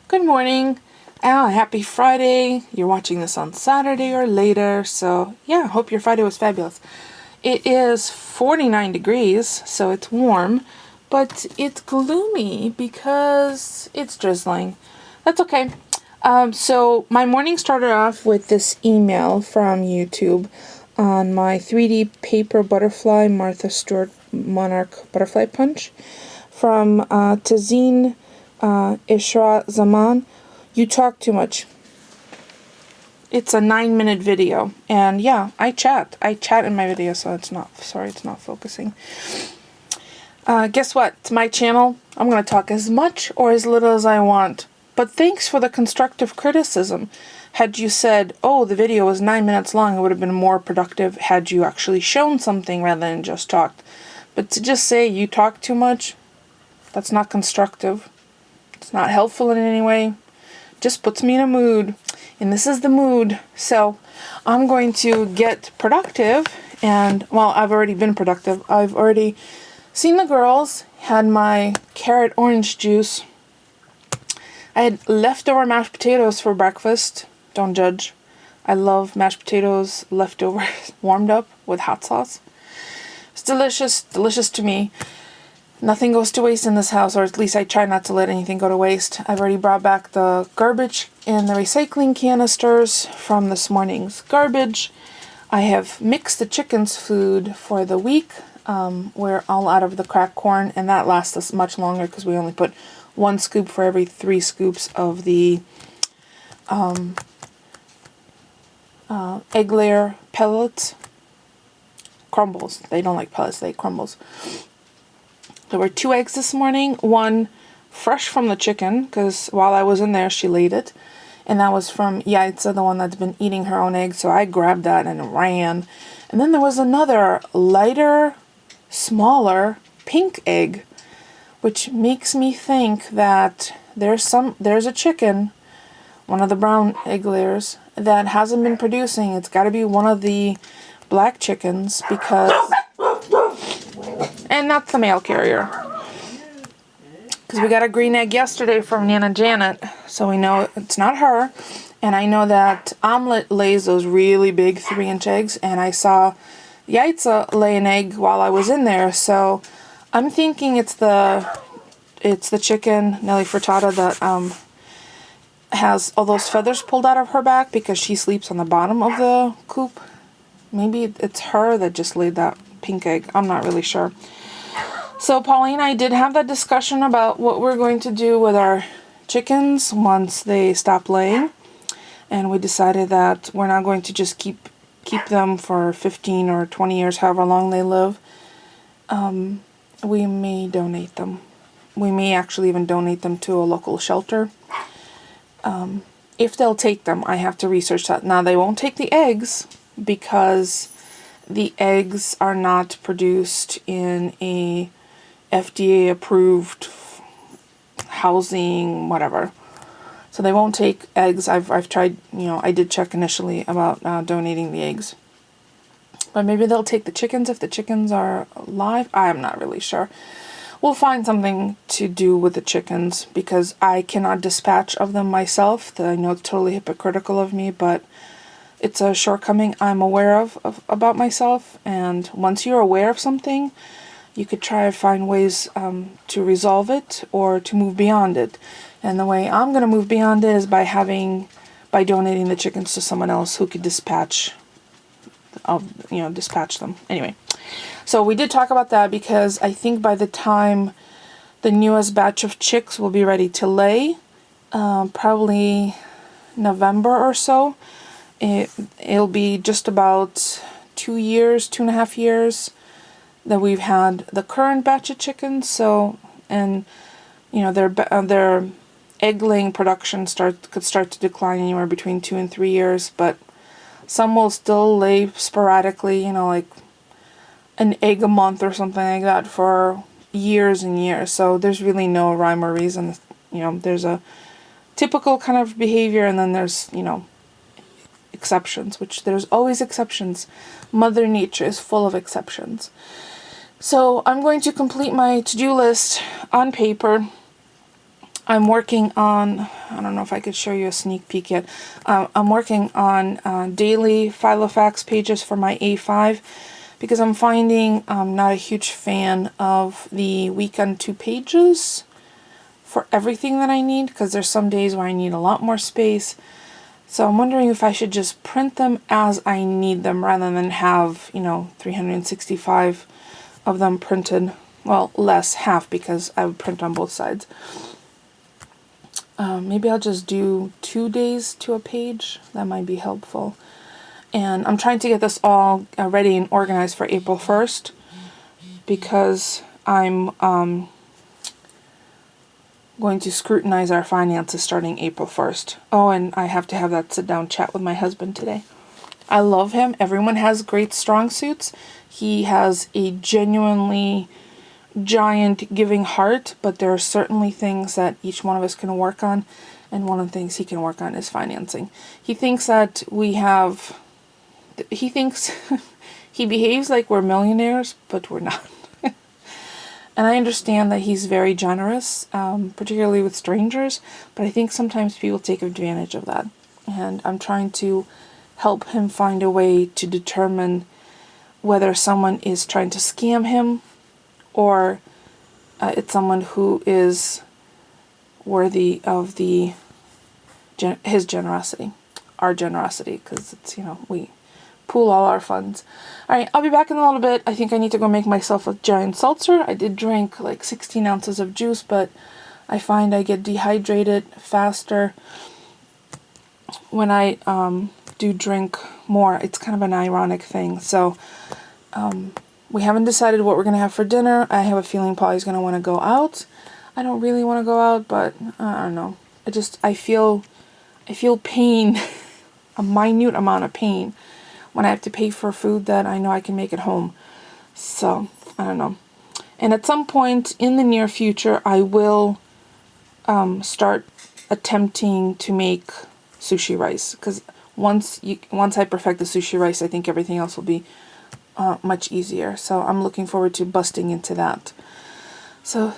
Good morning. Happy Friday. You're watching this on Saturday or later, so yeah, hope your Friday was fabulous. It is 49 degrees, so it's warm, but it's gloomy because it's drizzling. That's okay. So my morning started off with this email from YouTube on my 3D paper butterfly Martha Stewart Monarch Butterfly Punch from Tazeen Ishra Zaman. You talk too much. It's a 9-minute video, and yeah, I chat in my video, so it's not focusing. Guess what? It's my channel. I'm going to talk as much or as little as I want, but thanks for the constructive criticism. Had you said, oh, the video was 9 minutes long, it would have been more productive had you actually shown something rather than just talked. But to just say you talk too much, that's not constructive. It's not helpful in any way. Just puts me in a mood. And this is the mood. So I'm going to get productive. And, well, I've already been productive. I've already seen the girls, had my carrot orange juice. I had leftover mashed potatoes for breakfast. Don't judge. I love mashed potatoes leftover warmed up with hot sauce. It's delicious. Delicious to me. Nothing goes to waste in this house, or at least I try not to let anything go to waste. I've already brought back the garbage and the recycling canisters from this morning's garbage. I have mixed the chickens' food for the week. We're all out of the cracked corn, and that lasts us much longer because we only put 1 scoop for every 3 scoops of the egg layer pellets. Crumbles. They don't like pellets, they crumbles. There were 2 eggs this morning, 1 fresh from the chicken, because while I was in there, she laid it. And that was from Yaitza, the one that's been eating her own eggs, so I grabbed that and ran. And then there was another lighter, smaller, pink egg, which makes me think that there's a chicken, one of the brown egg layers, that hasn't been producing. It's got to be one of the black chickens, because... And that's the mail carrier. Because we got a green egg yesterday from Nana Janet, so we know it's not her. And I know that Omelette lays those really big 3-inch eggs, and I saw Yaitza lay an egg while I was in there, so I'm thinking it's the chicken, Nelly Furtada, that has all those feathers pulled out of her back because she sleeps on the bottom of the coop. Maybe it's her that just laid that pink egg. I'm not really sure. So Pauline and I did have that discussion about what we're going to do with our chickens once they stop laying. And we decided that we're not going to just keep them for 15 or 20 years, however long they live. We may donate them. We may actually even donate them to a local shelter. If they'll take them, I have to research that. Now, they won't take the eggs because the eggs are not produced in a FDA approved housing, whatever. So they won't take eggs. I've tried, I did check initially about donating the eggs. But maybe they'll take the chickens if the chickens are alive. I'm not really sure. We'll find something to do with the chickens because I cannot dispatch of them myself. I know it's totally hypocritical of me, but it's a shortcoming I'm aware of about myself. And once you're aware of something, you could try to find ways to resolve it or to move beyond it. And the way I'm going to move beyond it is by donating the chickens to someone else who could dispatch them. Anyway, so we did talk about that because I think by the time the newest batch of chicks will be ready to lay, probably November or so, it'll be just about 2.5 years that we've had the current batch of chickens. So, and their egg laying production could start to decline anywhere between 2 and 3 years, but some will still lay sporadically, like an egg a month or something like that for years and years. So there's really no rhyme or reason. There's a typical kind of behavior, and then there's, exceptions, which there's always exceptions. Mother Nature is full of exceptions. So I'm going to complete my to-do list on paper. I'm working on, I don't know if I could show you a sneak peek yet. I'm working on daily Filofax pages for my A5 because I'm finding I'm not a huge fan of the weekend 2 pages for everything that I need, because there's some days where I need a lot more space. So I'm wondering if I should just print them as I need them rather than have, 365 of them printed. Well, less, half, because I would print on both sides. Maybe I'll just do 2 days to a page. That might be helpful. And I'm trying to get this all ready and organized for April 1st because I'm going to scrutinize our finances starting April 1st. Oh, and I have to have that sit-down chat with my husband today. I love him. Everyone has great strong suits. He has a genuinely giant giving heart, but there are certainly things that each one of us can work on, and one of the things he can work on is financing. He thinks that he behaves like we're millionaires, but we're not. And I understand that he's very generous, particularly with strangers, but I think sometimes people take advantage of that. And I'm trying to help him find a way to determine whether someone is trying to scam him or it's someone who is worthy of his generosity, our generosity, because it's, we pool all our funds. Alright, I'll be back in a little bit. I think I need to go make myself a giant seltzer. I did drink like 16 ounces of juice, but I find I get dehydrated faster when I do drink more. It's kind of an ironic thing. So we haven't decided what we're going to have for dinner. I have a feeling Polly's going to want to go out. I don't really want to go out, but I don't know. I feel pain, a minute amount of pain, when I have to pay for food that I know I can make at home. So, I don't know. And at some point in the near future, I will start attempting to make sushi rice. Because once I perfect the sushi rice, I think everything else will be much easier. So I'm looking forward to busting into that. So,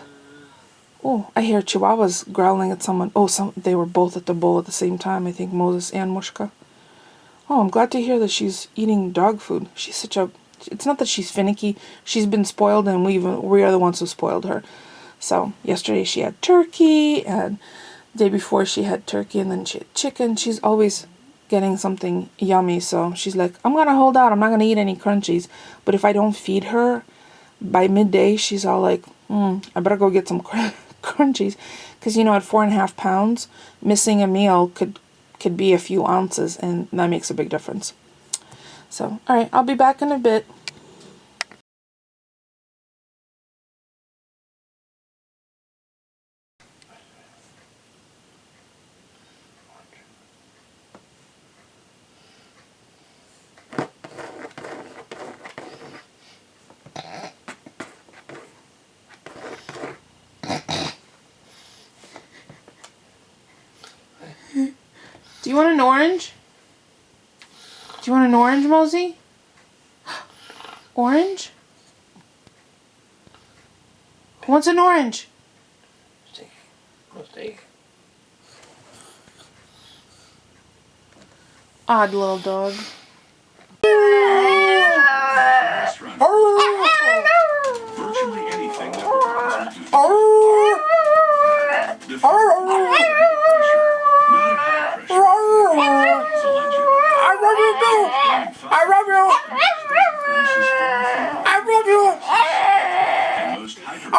oh, I hear chihuahuas growling at someone. Oh, they were both at the bowl at the same time. I think Moses and Mushka. Oh, I'm glad to hear that she's eating dog food. It's not that she's finicky. She's been spoiled, and we are the ones who spoiled her. So, yesterday she had turkey, and the day before she had turkey, and then she had chicken. She's always getting something yummy, so she's like, I'm gonna hold out. I'm not gonna eat any crunchies. But if I don't feed her, by midday, she's all like, I better go get some crunchies. Because, at 4.5 pounds, missing a meal could be a few ounces, and that makes a big difference. So, alright, I'll be back in a bit. Do you want an orange? Do you want an orange, Mosey? Orange? Who wants an orange? Odd little dog. Virtually anything that requires you to I love you. I love you. and most hydro